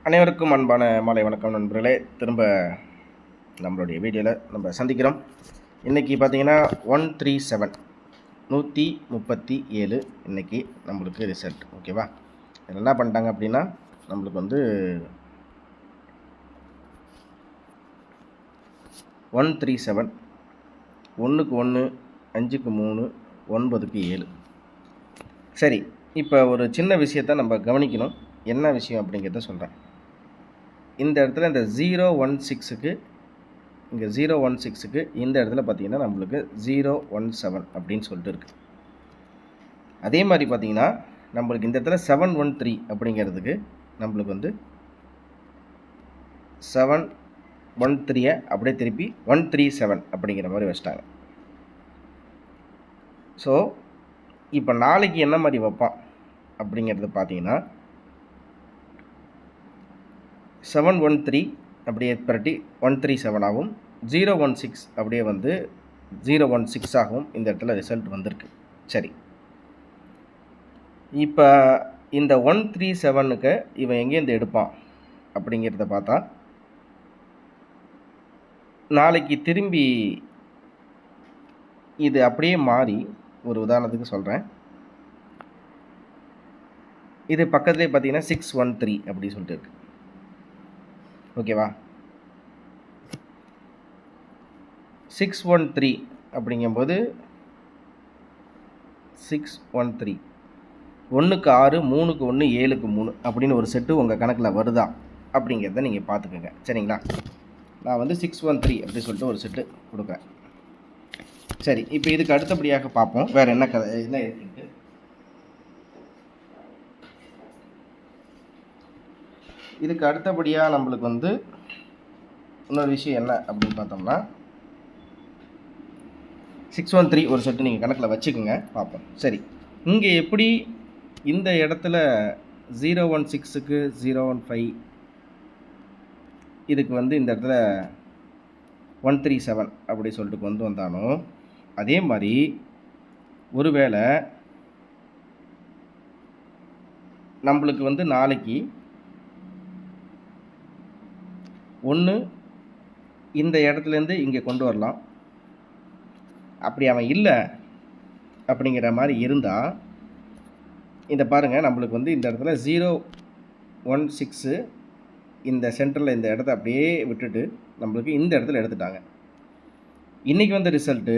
அனைவருக்கும் அன்பான மாலை வணக்கம் நண்பர்களே. திரும்ப நம்மளுடைய வீடியோவில் நம்ம சந்திக்கிறோம். இன்றைக்கி பார்த்தீங்கன்னா 137 இன்றைக்கி நம்மளுக்கு ரிசல்ட். ஓகேவா? இதில் என்ன பண்ணிட்டாங்க அப்படின்னா நம்மளுக்கு வந்து 137 1க்கு 1 5க்கு 3 9க்கு 7. சரி, இப்போ ஒரு சின்ன விஷயத்தை நம்ம கவனிக்கணும். என்ன விஷயம் அப்படிங்கிறத சொல்கிறேன். இந்த இடத்துல இந்த 016க்கு இங்கே 016க்கு இந்த இடத்துல பார்த்தீங்கன்னா நம்மளுக்கு 017 அப்படின்னு சொல்லிட்டு இருக்குது. அதே மாதிரி பார்த்தீங்கன்னா நம்மளுக்கு இந்த இடத்துல 713 அப்படிங்கிறதுக்கு நம்மளுக்கு வந்து 713 அப்படியே திருப்பி 137 அப்படிங்கிற மாதிரி வச்சிட்டாங்க. ஸோ இப்போ நாளைக்கு என்ன மாதிரி வைப்பான் அப்படிங்கிறது பார்த்தீங்கன்னா 713 அப்படியே பரட்டி 137 ஆகும், 016 அப்படியே வந்து 016 ஆகும். இந்த இடத்துல ரிசல்ட் வந்திருக்கு. சரி, இப்போ இந்த 137க்கு இவன் எங்கேருந்து எடுப்பான் அப்படிங்கிறத பார்த்தா நாளைக்கு திரும்பி இது அப்படியே மாறி, ஒரு உதாரணத்துக்கு சொல்கிறேன், இது பக்கத்துலேயே பார்த்தீங்கன்னா 613 அப்படி சொல்லிட்டு இருக்கு. ஓகேவா? 613 அப்படிங்கும்போது 613 1க்கு 6 3க்கு 1 7க்கு 3 அப்படின்னு ஒரு செட்டு உங்கள் கணக்கில் வருதா அப்படிங்கிறத நீங்கள் பார்த்துக்கோங்க. சரிங்களா? நான் வந்து 613 அப்படி சொல்லிட்டு ஒரு செட்டு கொடுக்குறேன். சரி, இப்போ இதுக்கு அடுத்தபடியாக பார்ப்போம் வேறு என்ன என்ன இருக்குன்ட்டு. இதுக்கு அடுத்தபடியாக நம்மளுக்கு வந்து இன்னொரு விஷயம் என்ன அப்படின்னு பார்த்தோம்னா 613 ஒரு செட்டு நீங்கள் கணக்கில் வச்சுக்கோங்க, பார்ப்போம். சரி, இங்கே எப்படி இந்த இடத்துல 016க்கு 015 இதுக்கு வந்து இந்த இடத்துல 137 அப்படி சொல்லிட்டு கொண்டு வந்தாலும் அதே மாதிரி ஒருவேளை நம்மளுக்கு வந்து நாளைக்கு ஒன்று இந்த இடத்துலேருந்து இங்கே கொண்டு வரலாம். அப்படி அவன் இல்லை அப்படிங்கிற மாதிரி இருந்தால் இந்த பாருங்கள், நம்மளுக்கு வந்து இந்த இடத்துல 016 இந்த சென்டரில் இந்த இடத்த அப்படியே விட்டுட்டு நம்மளுக்கு இந்த இடத்துல எடுத்துட்டாங்க. இன்றைக்கி வந்த ரிசல்ட்டு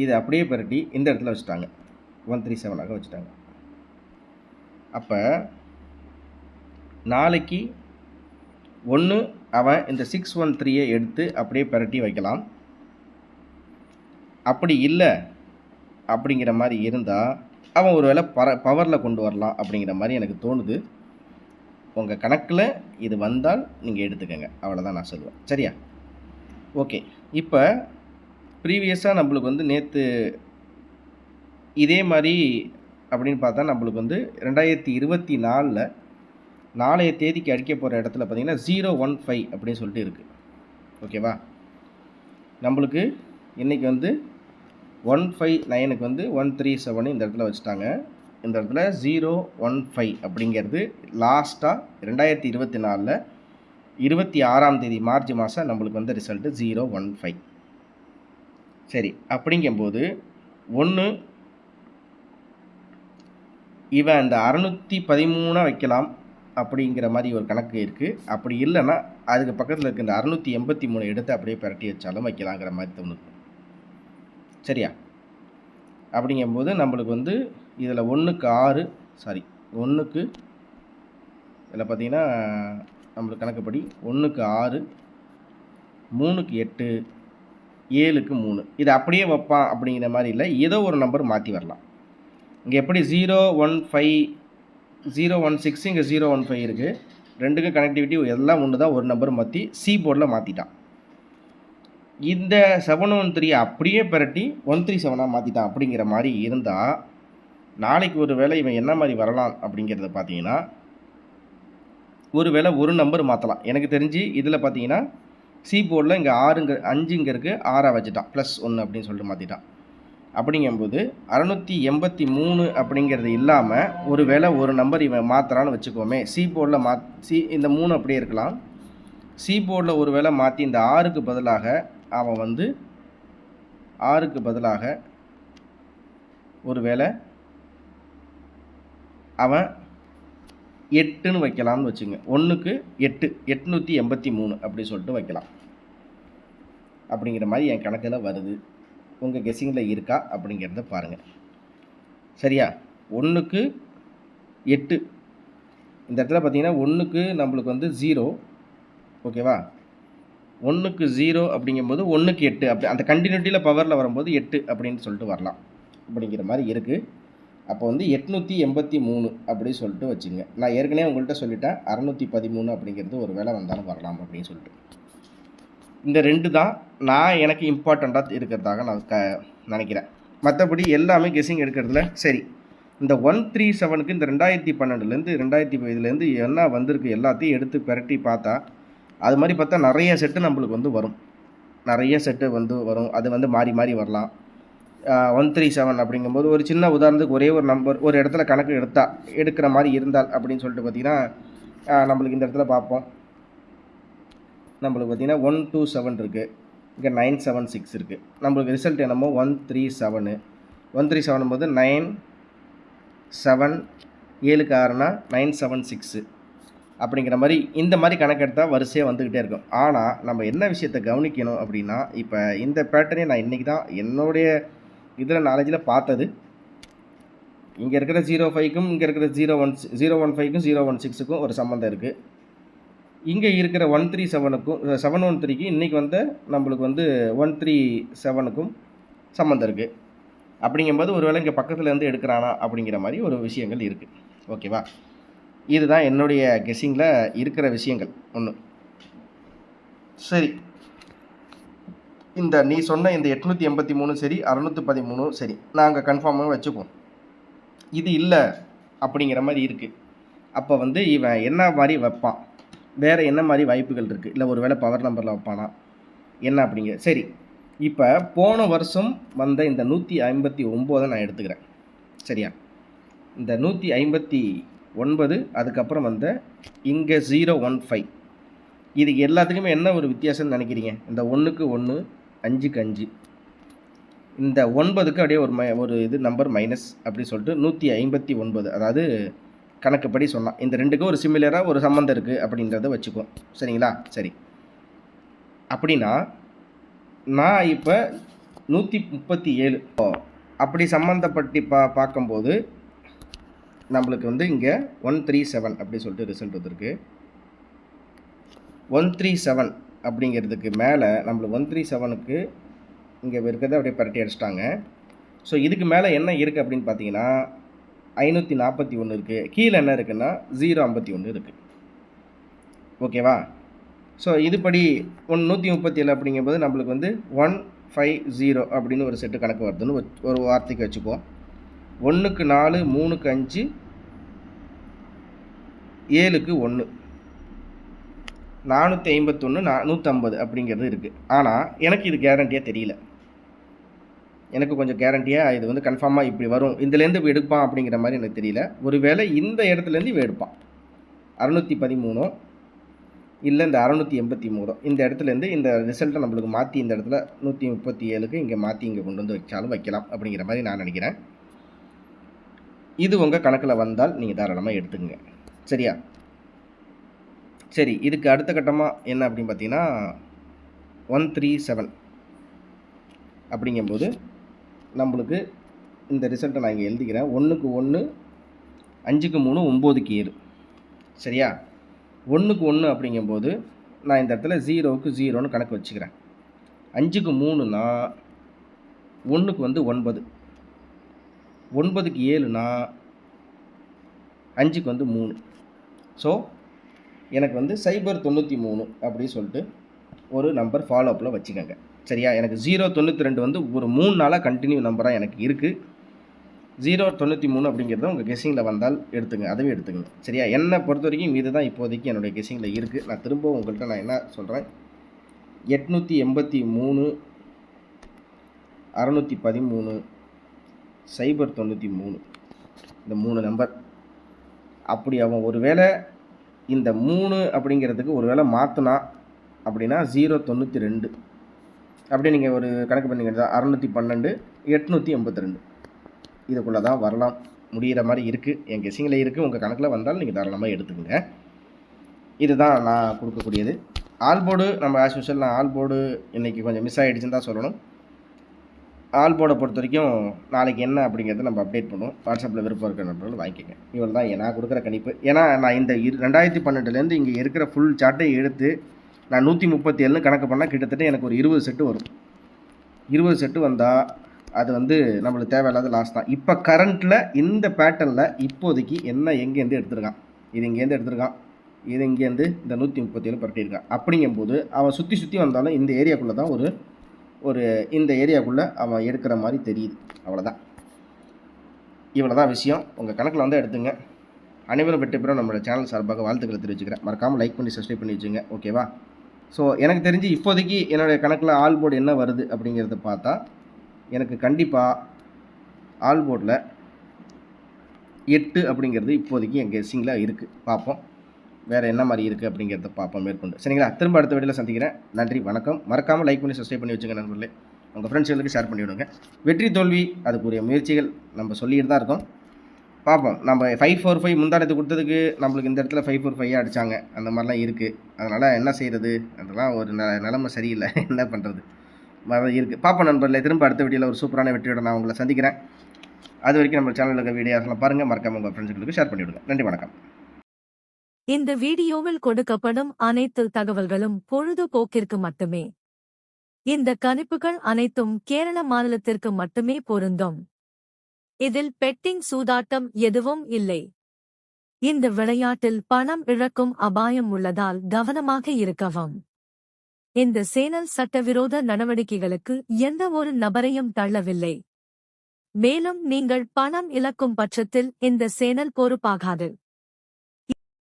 இதை அப்படியே பரட்டி இந்த இடத்துல வச்சுட்டாங்க, 137ஆக வச்சுட்டாங்க. அப்போ நாளைக்கு ஒன்று அவன் இந்த 613 எடுத்து அப்படியே பரட்டி வைக்கலாம். அப்படி இல்லை அப்படிங்கிற மாதிரி இருந்தால் அவன் ஒரு வேளை பவரில் கொண்டு வரலாம் அப்படிங்கிற மாதிரி எனக்கு தோணுது. உங்கள் கணக்கில் இது வந்தால் நீங்கள் எடுத்துக்கோங்க, அவ்வளோதான் நான் சொல்லுவேன். சரியா? ஓகே, இப்போ ப்ரீவியஸாக நம்மளுக்கு வந்து நேற்று இதே மாதிரி அப்படின்னு பார்த்தா நம்மளுக்கு வந்து 2024 நாளைய தேதிக்கு அடிக்க போகிற இடத்துல பார்த்திங்கன்னா 015 அப்படின்னு சொல்லிட்டு இருக்குது. ஓகேவா? நம்மளுக்கு இன்றைக்கி வந்து 159க்கு வந்து 137 இந்த இடத்துல வச்சுட்டாங்க. இந்த இடத்துல 015 அப்படிங்கிறது லாஸ்ட்டாக 2024 26ஆம் தேதி மார்ச் மாதம் நம்மளுக்கு வந்து ரிசல்ட்டு 015. சரி, அப்படிங்கும்போது ஒன்று இவன் இந்த 613 வைக்கலாம் அப்படிங்கிற மாதிரி ஒரு கணக்கு இருக்குது. அப்படி இல்லைன்னா அதுக்கு பக்கத்தில் இருக்க இந்த 683 எடுத்து அப்படியே பரட்டி வச்சாலும் வைக்கலாங்கிற மாதிரி தோணுது. சரியா? அப்படிங்கும்போது நம்மளுக்கு வந்து இதில் 1க்கு 6 1க்கு இதில் பார்த்திங்கன்னா நம்மளுக்கு கணக்குப்படி 1க்கு 6 3க்கு 8 7க்கு 3 இது அப்படியே வைப்பான் அப்படிங்கிற மாதிரி இல்லை, ஏதோ ஒரு நம்பர் மாற்றி வரலாம். இங்கே எப்படி 015 016 இங்கே 015 இருக்குது, ரெண்டுக்கும் கனெக்டிவிட்டி எல்லாம் ஒன்று தான், ஒரு நம்பர் மாற்றி சி போர்டில் மாற்றிட்டான். இந்த 713 அப்படியே பரட்டி 137 மாற்றிட்டான் அப்படிங்கிற மாதிரி இருந்தால் நாளைக்கு ஒரு வேளை இவன் என்ன மாதிரி வரலாம் அப்படிங்கிறத பார்த்தீங்கன்னா ஒரு வேளை ஒரு நம்பர் மாற்றலாம். எனக்கு தெரிஞ்சு இதில் பார்த்தீங்கன்னா சி போர்டில் இங்கே 5 இருக்குது, 6 வச்சுட்டான், +1 அப்படின்னு சொல்லிட்டு மாற்றிட்டான். அப்படிங்கும்போது 683 அப்படிங்கிறது இல்லாமல் ஒரு வேளை ஒரு நம்பர் இவன் மாற்றுறான்னு வச்சுக்கோமே, சி போர்டில் இந்த 3 அப்படியே இருக்கலாம். சி போர்டில் ஒரு வேளை மாற்றி இந்த 6க்கு பதிலாக அவன் வந்து 6க்கு பதிலாக ஒரு வேளை அவன் 8ன்னு வைக்கலாம்னு வச்சுங்க. 1க்கு 8 883 அப்படி சொல்லிட்டு வைக்கலாம். அப்படிங்கிற மாதிரி என் கணக்கில் வருது. உங்கள் கெஸ்ஸிங்கில் இருக்கா அப்படிங்கிறத பாருங்கள். சரியா? 1க்கு 8 இந்த இடத்துல பார்த்தீங்கன்னா 1க்கு நம்மளுக்கு வந்து 0. ஓகேவா? 1க்கு 0 அப்படிங்கும்போது 1க்கு 8 அப்படி அந்த கண்டினியூட்டியில் பவரில் வரும்போது 8 அப்படின்னு சொல்லிட்டு வரலாம். அப்படிங்கிற மாதிரி இருக்குது. அப்போ வந்து 883 அப்படி சொல்லிட்டு வச்சுங்க. நான் ஏற்கனவே உங்கள்கிட்ட சொல்லிட்டேன் 613 அப்படிங்கிறது ஒரு வேளை வந்தாலும் வரலாம் அப்படின்னு சொல்லிட்டு. இந்த 2 தான் நான் எனக்கு இம்பார்ட்டண்ட்டாக இருக்கிறதாக நான் நினைக்கிறேன். மற்றபடி எல்லாமே கெஸ்ஸிங் எடுக்கிறதுல சரி. இந்த 137க்கு இந்த 2012லேருந்து 2010லேருந்து என்ன வந்திருக்கு எல்லாத்தையும் எடுத்து பிரட்டி பார்த்தா அது மாதிரி பார்த்தா நிறைய செட்டு நம்மளுக்கு வந்து வரும். நிறைய செட்டு வந்து வரும். அது வந்து மாறி மாறி வரலாம். 137 அப்படிங்கும்போது ஒரு சின்ன உதாரணத்துக்கு ஒரே ஒரு நம்பர் ஒரு இடத்துல கணக்கு எடுக்கிற மாதிரி இருந்தால் அப்படின்னு சொல்லிட்டு பார்த்தீங்கன்னா நம்மளுக்கு இந்த இடத்துல பார்ப்போம். நம்மளுக்கு பார்த்தீங்கன்னா 127 இருக்குது, இங்கே 976 இருக்குது. நம்மளுக்கு ரிசல்ட் என்னமோ 137 போது 9 7 7க்கு 6னா 976 அப்படிங்கிற மாதிரி இந்த மாதிரி கணக்கெடுத்தால் வரிசையாக வந்துக்கிட்டே இருக்கும். ஆனால் நம்ம என்ன விஷயத்தை கவனிக்கணும் அப்படின்னா, இப்போ இந்த பேட்டர்னே நான் இன்றைக்கி தான் என்னுடைய இதில் நாலேஜில் பார்த்தது. இங்கே இருக்கிற 05க்கும் இங்கே இருக்கிற 015க்கும் 016க்கும் ஒரு சம்மந்தம் இருக்குது. இங்கே இருக்கிற 137க்கும் 713க்கு இன்றைக்கி வந்து நம்மளுக்கு வந்து 137க்கும் சம்மந்தம் இருக்குது. அப்படிங்கும்போது ஒரு வேளை இங்கே பக்கத்தில் இருந்து எடுக்கிறானா அப்படிங்கிற மாதிரி ஒரு விஷயங்கள் இருக்குது. ஓகேவா? இதுதான் என்னுடைய கெஸ்ஸிங்கில் இருக்கிற விஷயங்கள் ஒன்று. சரி, இந்த நீ சொன்ன இந்த 883 சரி 613 சரி நாங்கள் கன்ஃபார்மாக வச்சுக்குவோம். இது இல்லை அப்படிங்கிற மாதிரி இருக்குது. அப்போ வந்து இவன் என்ன மாதிரி வைப்பான், வேறு என்ன மாதிரி வாய்ப்புகள் இருக்குது, இல்லை ஒரு வேளை பவர் நம்பரில் வைப்பானா என்ன அப்படிங்கிற. சரி, இப்போ போன வருஷம் வந்த இந்த 159 நான் எடுத்துக்கிறேன். சரியா? இந்த 159 அதுக்கப்புறம் வந்த இங்கே 015 இது எல்லாத்துக்குமே என்ன ஒரு வித்தியாசம்னு நினைக்கிறீங்க? இந்த 1க்கு 1 5க்கு 5 இந்த 9க்கு அப்படியே ஒரு இது நம்பர் மைனஸ் அப்படி சொல்லிட்டு 159 அதாவது கணக்குப்படி சொன்னான். இந்த ரெண்டுக்கும் ஒரு சிமிலராக ஒரு சம்மந்தம் இருக்குது அப்படின்றத வச்சுக்குவோம். சரிங்களா? சரி, அப்படின்னா நான் இப்போ 137 அப்படி சம்மந்தப்பட்டு பார்க்கும்போது நம்மளுக்கு வந்து இங்கே 137 அப்படி சொல்லிட்டு ரிசல்ட் வந்திருக்கு. 137 அப்படிங்கிறதுக்கு மேலே நம்மளுக்கு 137க்கு இங்கே இருக்கிறத அப்படியே பரட்டி அடிச்சிட்டாங்க. ஸோ இதுக்கு மேலே என்ன இருக்குது அப்படின்னு பார்த்தீங்கன்னா 541 இருக்குது. கீழே என்ன இருக்குன்னா 051 இருக்குது. ஓகேவா? ஸோ இதுபடி 137 அப்படிங்கும்போது நம்மளுக்கு வந்து 150 அப்படின்னு ஒரு செட்டு கணக்கு வருதுன்னு ஒரு வார்த்தைக்கு வச்சுக்குவோம். 1க்கு 4 3க்கு 5 7க்கு 1 451 150 அப்படிங்கிறது இருக்குது. ஆனால் எனக்கு இது கேரண்டியாக தெரியல. எனக்கு கொஞ்சம் கேரண்டியாக இது வந்து கன்ஃபார்மாக இப்படி வரும், இதுலேருந்து இப்போ எடுப்பான் அப்படிங்கிற மாதிரி எனக்கு தெரியல. ஒருவேளை இந்த இடத்துலேருந்து இவன் எடுப்பான் 613 இல்லை இந்த 683 இந்த இடத்துலேருந்து இந்த ரிசல்ட்டை நம்மளுக்கு மாற்றி இந்த இடத்துல 137க்கு இங்கே மாற்றி இங்கே கொண்டு வந்து வச்சாலும் வைக்கலாம் அப்படிங்கிற மாதிரி நான் நினைக்கிறேன். இது உங்கள் கணக்கில் வந்தால் நீங்கள் தாராளமாக எடுத்துக்கங்க. சரியா? சரி, இதுக்கு அடுத்த கட்டமாக என்ன அப்படின்னு பார்த்தீங்கன்னா 137 அப்படிங்கும்போது நம்மளுக்கு இந்த ரிசல்ட்டை நான் இங்கே எழுதிக்கிறேன். 1க்கு 1 5க்கு 3 9க்கு 7. சரியா? 1க்கு 1 அப்படிங்கும்போது நான் இந்த இடத்துல 0க்கு 0ன்னு கணக்கு வச்சுக்கிறேன். 5க்கு 3னா 1க்கு வந்து 9, 9க்கு 7னா 5க்கு வந்து 3. ஸோ எனக்கு வந்து 093 அப்படி சொல்லிட்டு ஒரு நம்பர் ஃபாலோ அப்பில் வச்சுக்கோங்க. சரியா? எனக்கு 092 வந்து ஒரு 3 நாளாக கண்டினியூ நம்பராக எனக்கு இருக்குது. 093 அப்படிங்கிறத உங்கள் கெஸ்ஸிங்கில் வந்தால் எடுத்துங்க, அதுவே எடுத்துங்க. சரியா? என்னை பொறுத்த வரைக்கும் இது தான் இப்போதைக்கு என்னுடைய கெஸ்ஸிங்கில் இருக்குது. நான் திரும்பவும் உங்கள்கிட்ட நான் என்ன சொல்கிறேன், 883 613 093 இந்த 3 நம்பர். அப்படி அவன் ஒரு வேளை இந்த 3 அப்படிங்கிறதுக்கு ஒரு வேளை மாற்றினா அப்படின்னா 092 அப்படியே நீங்கள் ஒரு கணக்கு பண்ணிக்கிறது 612 882 இதுக்குள்ளே தான் வரலாம் முடிகிற மாதிரி இருக்குது. என் கெஸிங்கில் இருக்குது. உங்கள் கணக்கில் வந்தாலும் நீங்கள் தாராளமாக எடுத்துக்கோங்க. இதுதான் நான் கொடுக்கக்கூடியது. ஆல் போர்டு நம்ம ஆஸ் யூஷுவல் நான் ஆல் போர்டு இன்றைக்கி கொஞ்சம் மிஸ் ஆகிடுச்சுன்னு தான் சொல்லணும். ஆல் போர்டை பொறுத்த வரைக்கும் நாளைக்கு என்ன அப்படிங்கிறத நம்ம அப்டேட் பண்ணுவோம். வாட்ஸ்அப்பில் விருப்பம் இருக்கிற நம்பர்கள் வாங்கிக்கோங்க. இவ்வளோ தான் நான் கொடுக்குற கணிப்பு. ஏன்னா நான் இந்த 2012 இங்கே இருக்கிற ஃபுல் சார்ட்டை எடுத்து நான் 137 கணக்கு பண்ணால் கிட்டத்தட்ட எனக்கு ஒரு 20 செட்டு வரும். 20 செட்டு வந்தால் அது வந்து நம்மளுக்கு தேவையில்லாத லாஸ் தான். இப்போ கரண்ட்டில் இந்த பேட்டர்னில் இப்போதைக்கு என்ன எங்கேருந்து எடுத்துருக்கான், இது இங்கேருந்து எடுத்துருக்கான், இது இங்கேருந்து இந்த 137 பரட்டியிருக்கான். அப்படிங்கும்போது அவன் சுற்றி சுற்றி வந்தாலும் இந்த ஏரியாக்குள்ளே தான் ஒரு இந்த ஏரியாக்குள்ளே அவன் எடுக்கிற மாதிரி தெரியுது. அவ்வளோதான். இவ்வளோ தான் விஷயம். உங்கள் கணக்கில் வந்து எடுத்துங்க. அனைவரும் வெற்றி பெறும் நம்மளோட சேனல் சார்பாக வாழ்த்துக்களை தெரிவிச்சுக்கிறேன். மறக்காமல் லைக் பண்ணி சப்ஸ்கிரைப் பண்ணி வச்சுங்க. ஓகேவா? ஸோ எனக்கு தெரிஞ்சு இப்போதைக்கு என்னுடைய கணக்கில் ஆல் போர்டு என்ன வருது அப்படிங்கிறத பார்த்தா எனக்கு கண்டிப்பாக ஆல் போர்டில் 8 அப்படிங்கிறது இப்போதைக்கு என் கெஸ்ஸிங்கில் இருக்குது. பார்ப்போம் வேறு என்ன மாதிரி இருக்குது அப்படிங்கிறத பார்ப்போம் மேற்கொண்டு. சரிங்களா? திரும்ப அடுத்த வீடியோவில் சந்திக்கிறேன். நன்றி, வணக்கம். மறக்காமல் லைக் பண்ணி சப்ஸ்கிரைப் பண்ணி வச்சுங்க நண்பர்களே. உங்கள் ஃப்ரெண்ட்ஸ்களுக்கு ஷேர் பண்ணிவிடுங்க. வெற்றி தோல்வி அதுக்குரிய முயற்சிகள் நம்ம சொல்லிட்டு தான் இருக்கோம். பார்ப்போம். நம்ம 545 முந்தானத்து கொடுத்ததுக்கு நம்மளுக்கு இந்த இடத்துல 545 அடித்தாங்க. அந்த மாதிரிலாம் இருக்குது. அதனால் என்ன செய்கிறது, அதெல்லாம் ஒரு நிலைமை சரியில்லை. என்ன பண்ணுறது மாதிரி இருக்குது. பார்ப்போம் நண்பர்களே. திரும்ப அடுத்த வீடியோவில் ஒரு சூப்பரான வெற்றியோட நான் உங்களை சந்திக்கிறேன். அது வரைக்கும் நம்ம சேனலில் இருக்க வீடியோஸ்லாம் பாருங்கள். மறக்காமல் உங்கள் ஃப்ரெண்ட்ஸ்களுக்கு ஷேர் பண்ணிவிடுங்க. நன்றி, வணக்கம். இந்த வீடியோவில் கொடுக்கப்படும் அனைத்து தகவல்களும் பொழுதுபோக்கிற்கு மட்டுமே. இந்த கணிப்புகள் அனைத்தும் கேரள மாநிலத்திற்கு மட்டுமே பொருந்தும். இதில் பெட்டிங் சூதாட்டம் எதுவும் இல்லை. இந்த விளையாட்டில் பணம் இழக்கும் அபாயம் உள்ளதால் கவனமாக இருக்கவும். இந்த சேனல் சட்டவிரோத நடவடிக்கைகளுக்கு எந்த ஒரு நபரையும் தள்ளவில்லை. மேலும் நீங்கள் பணம் இழக்கும் பட்சத்தில் இந்த சேனல் பொறுப்பாகாது.